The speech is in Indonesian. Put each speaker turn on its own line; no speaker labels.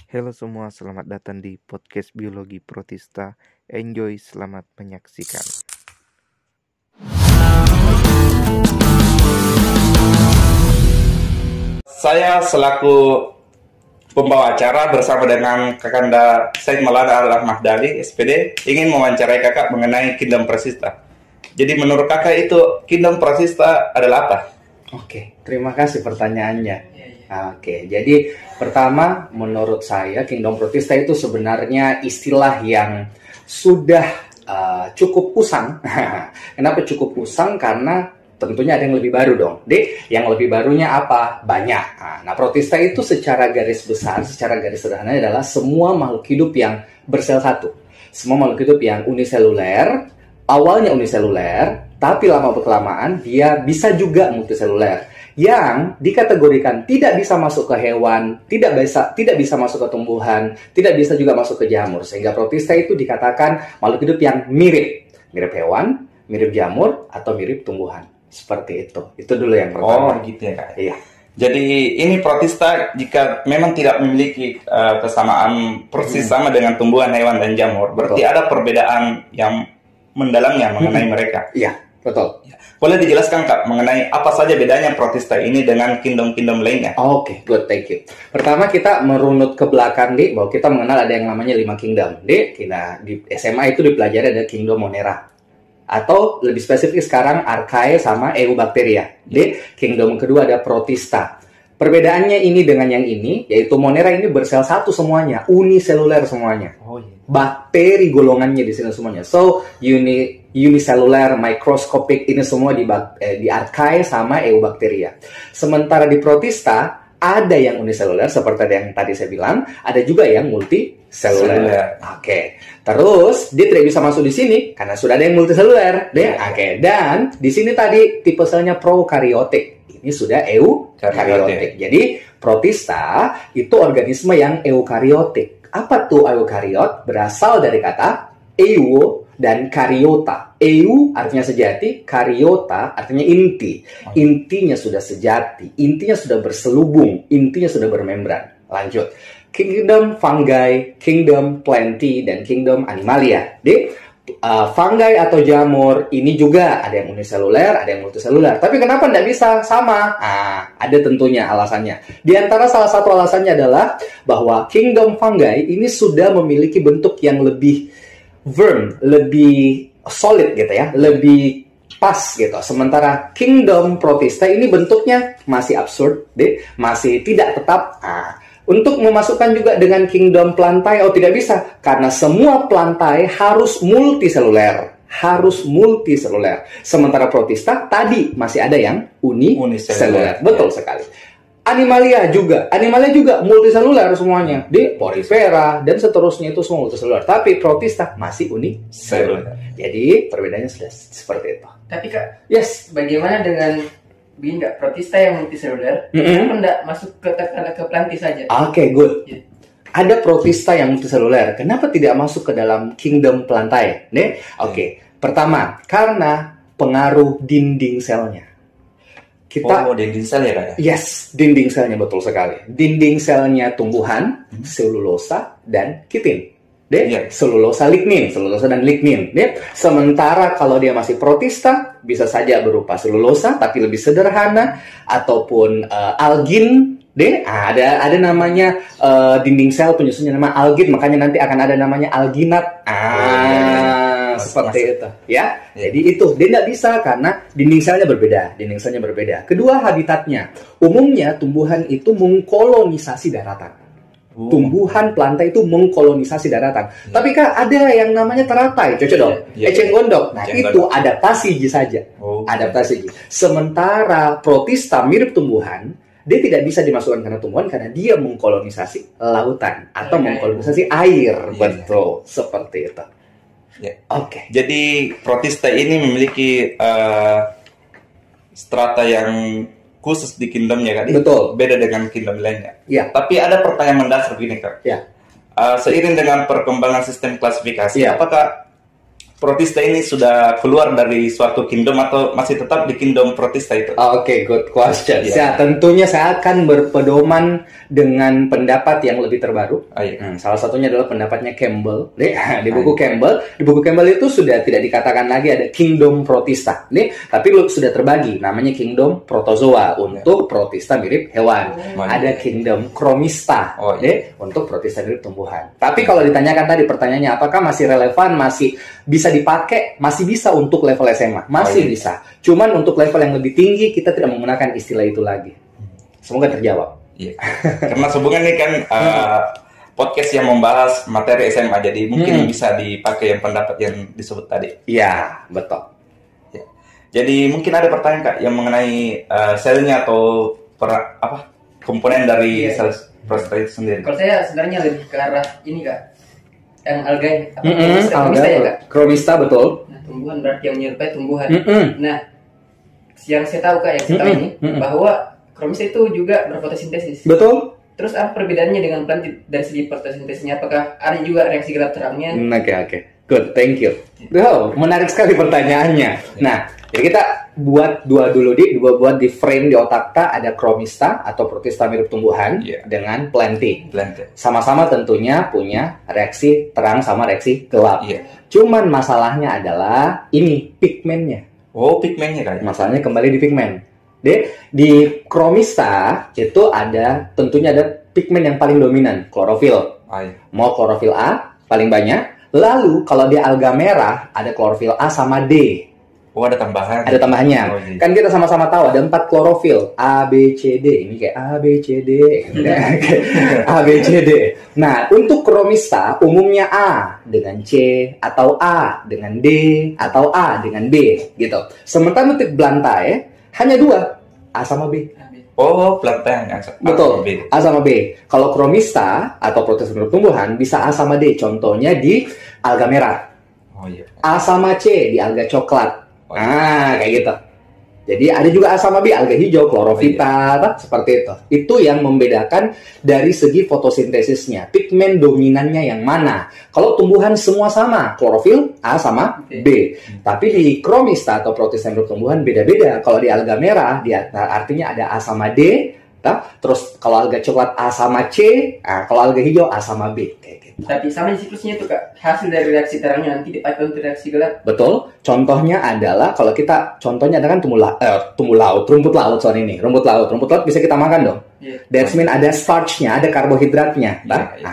Halo semua, selamat datang di podcast Biologi Protista. Enjoy, selamat menyaksikan.
Saya selaku pembawa acara bersama dengan Kakanda Said Maulana Al-Ahmad-Dali, SPD, ingin mewawancarai kakak mengenai Kingdom Protista. Jadi menurut kakak itu Kingdom Protista adalah apa?
Oke, terima kasih pertanyaannya. Oke, jadi pertama menurut saya Kingdom Protista itu sebenarnya istilah yang sudah cukup usang. Kenapa cukup usang? Karena tentunya ada yang lebih baru dong. Yang lebih barunya apa? Banyak. Nah, Protista itu secara garis besar, secara garis sederhana adalah semua makhluk hidup yang bersel satu. Semua makhluk hidup yang uniseluler, awalnya uniseluler, tapi lama-kelamaan dia bisa juga multiseluler, yang dikategorikan tidak bisa masuk ke hewan, tidak bisa masuk ke tumbuhan, tidak bisa juga masuk ke jamur. Sehingga Protista itu dikatakan makhluk hidup yang mirip hewan, mirip jamur, atau mirip tumbuhan. Seperti itu. Itu dulu yang pertama.
Oh, gitu ya kak.
Iya.
Jadi ini Protista jika memang tidak memiliki kesamaan persis sama dengan tumbuhan, hewan, dan jamur, berarti
Betul.
ada perbedaan yang mendalamnya mengenai mereka.
Iya, betul.
Boleh dijelaskan kak mengenai apa saja bedanya Protista ini dengan kingdom-kingdom lainnya?
Oke, good, thank you. Pertama kita merunut ke belakang, bahwa kita mengenal ada yang namanya 5 kingdom. Kita di SMA itu dipelajari ada kingdom Monera. Atau lebih spesifik sekarang Archaea sama Eubacteria. Kingdom kedua ada Protista. Perbedaannya ini dengan yang ini, yaitu Monera ini bersel satu semuanya, uniseluler semuanya.
Oh iya.
Bakteri golongannya di sini semuanya. So, unicellular, microscopic, ini semua di Archaea sama Eubacteria. Sementara di Protista ada yang uniseluler seperti yang tadi saya bilang, ada juga yang multiseluler. Oke. Terus dia tidak bisa masuk di sini karena sudah ada yang multiseluler, Oke. Dan di sini tadi tipe selnya prokaryotik. Ini sudah eukaryotik. Jadi Protista itu organisme yang eukaryotik. Apa tuh eukaryot? Berasal dari kata euo dan karyota. Eu artinya sejati, karyota artinya inti. Intinya sudah sejati, intinya sudah berselubung, intinya sudah bermembran. Lanjut. Kingdom fungi, kingdom plantae, dan kingdom animalia. Fungi atau jamur ini juga ada yang uniseluler, ada yang multiseluler. Tapi kenapa tidak bisa sama? Ada tentunya alasannya. Di antara salah satu alasannya adalah bahwa kingdom fungi ini sudah memiliki bentuk yang lebih firm, lebih solid gitu ya, lebih pas gitu. Sementara kingdom Protista ini bentuknya masih absurd, masih tidak tetap. Untuk memasukkan juga dengan kingdom plantae, tidak bisa. Karena semua plantae harus multiseluler. Sementara Protista tadi masih ada yang uniseluler. Betul sekali. Animalia juga multiseluler semuanya. Porifera dan seterusnya itu semua multiseluler. Tapi Protista masih uniseluler. Jadi perbedaannya sudah seperti itu.
Tapi kak,
Yes.
bagaimana dengan Protista yang multiseluler? Kenapa tidak masuk ke plantae saja?
Oke, good.
Ya.
Ada Protista yang multiseluler. Kenapa tidak masuk ke dalam kingdom plantae? Oke. Pertama, karena pengaruh dinding selnya.
Dinding sel ya kak?
Yes, dinding selnya betul sekali. Dinding selnya tumbuhan, selulosa dan kitin. Selulosa dan lignin. Sementara kalau dia masih Protista, bisa saja berupa selulosa tapi lebih sederhana, ataupun algin. Ada namanya dinding sel penyusunnya nama algin, makanya nanti akan ada namanya alginat. Seperti itu ya. Jadi itu dia tidak bisa karena dinding selnya berbeda. Kedua, habitatnya. Umumnya tumbuhan itu mengkolonisasi daratan. Tumbuhan plantae itu mengkolonisasi daratan. Tapi kak, ada yang namanya teratai, cocok dong. Eceng gondok. Nah, itu adaptasi saja. Adaptasi. Sementara Protista mirip tumbuhan, dia tidak bisa dimasukkan karena tumbuhan karena dia mengkolonisasi lautan atau mengkolonisasi air. Betul, seperti itu. Oke.
Jadi Protista ini memiliki strata yang khusus di kingdomnya kan?
Betul.
Beda dengan kingdom lainnya.
Ya.
Tapi ada pertanyaan mendasar gini kak.
Ya.
Seiring dengan perkembangan sistem klasifikasi,
Ya.
apakah Protista ini sudah keluar dari suatu kingdom atau masih tetap di kingdom Protista itu?
Oke, good question.
Iya.
Tentunya saya akan berpedoman dengan pendapat yang lebih terbaru.
Iya.
Salah satunya adalah pendapatnya Campbell. Di buku Campbell itu sudah tidak dikatakan lagi ada kingdom Protista. Tapi sudah terbagi, namanya kingdom Protozoa untuk Protista mirip hewan. Ada kingdom Chromista untuk Protista mirip tumbuhan. Tapi kalau ditanyakan tadi pertanyaannya apakah masih relevan, masih bisa dipakai, masih bisa untuk level SMA, masih bisa. Cuman untuk level yang lebih tinggi kita tidak menggunakan istilah itu lagi. Semoga terjawab.
Iya. Karena sehubungan ini kan podcast yang membahas materi SMA, jadi mungkin bisa dipakai yang pendapat yang disebut tadi.
Iya, betul.
Ya. Jadi mungkin ada pertanyaan Kak yang mengenai selnya atau komponen dari sel protista itu sendiri.
Kalau saya sebenarnya lebih ke arah ini Kak, yang alga
Alga,
ya Kak.
Chromista betul.
Nah, tumbuhan berarti yang menyerupai tumbuhan. Nah, yang saya tahu Kak, yang saya tahu ini bahwa Chromista itu juga berfotosintesis.
Betul.
Terus apa perbedaannya dengan plant dari segi fotosintesisnya? Apakah ada juga reaksi gelap terangnya?
Oke. Good, thank you. Menarik sekali pertanyaannya. Nah, jadi kita buat buat di frame di otak kita ada Chromista atau Protista mirip tumbuhan dengan planting. Sama-sama tentunya punya reaksi terang sama reaksi gelap. Cuman masalahnya adalah ini pigmennya.
Oh, pigmennya kan?
Masalahnya kembali di pigmen. Di Chromista itu tentunya ada pigmen yang paling dominan, klorofil. Mau klorofil A paling banyak. Lalu kalau di alga merah ada klorofil A sama D.
Oh, ada tambahan.
Ada tambahannya. Kan kita sama-sama tahu ada 4 klorofil, A, B, C, D. Ini kayak A, B, C, D. A, B, C, D. Nah, untuk Chromista umumnya A dengan C atau A dengan D atau A dengan B gitu. Sementara untuk Blantae hanya 2, A sama B.
Oh, plantain yang
betul, A sama B. Kalau Chromista atau Protista mirip tumbuhan bisa A sama D. Contohnya di alga merah. A sama C di alga coklat. Kayak gitu. Jadi ada juga A sama B, alga hijau, Chlorophyta, seperti itu. Itu yang membedakan dari segi fotosintesisnya. Pigmen dominannya yang mana? Kalau tumbuhan semua sama, klorofil A sama B. Tapi di Chromista atau Protista mirip tumbuhan beda-beda. Kalau di alga merah, artinya ada A sama D. Terus kalau alga coklat A sama C, kalau alga hijau A sama B. Kayak gitu.
Tapi sama di siklusnya itu Kak, hasil dari reaksi terangnya nanti dipakai untuk reaksi gelap.
Betul. Contohnya adalah kalau contohnya ada kan rumput laut bisa kita makan dong. That's mean ada starchnya, ada karbohidratnya. Nah, gitu.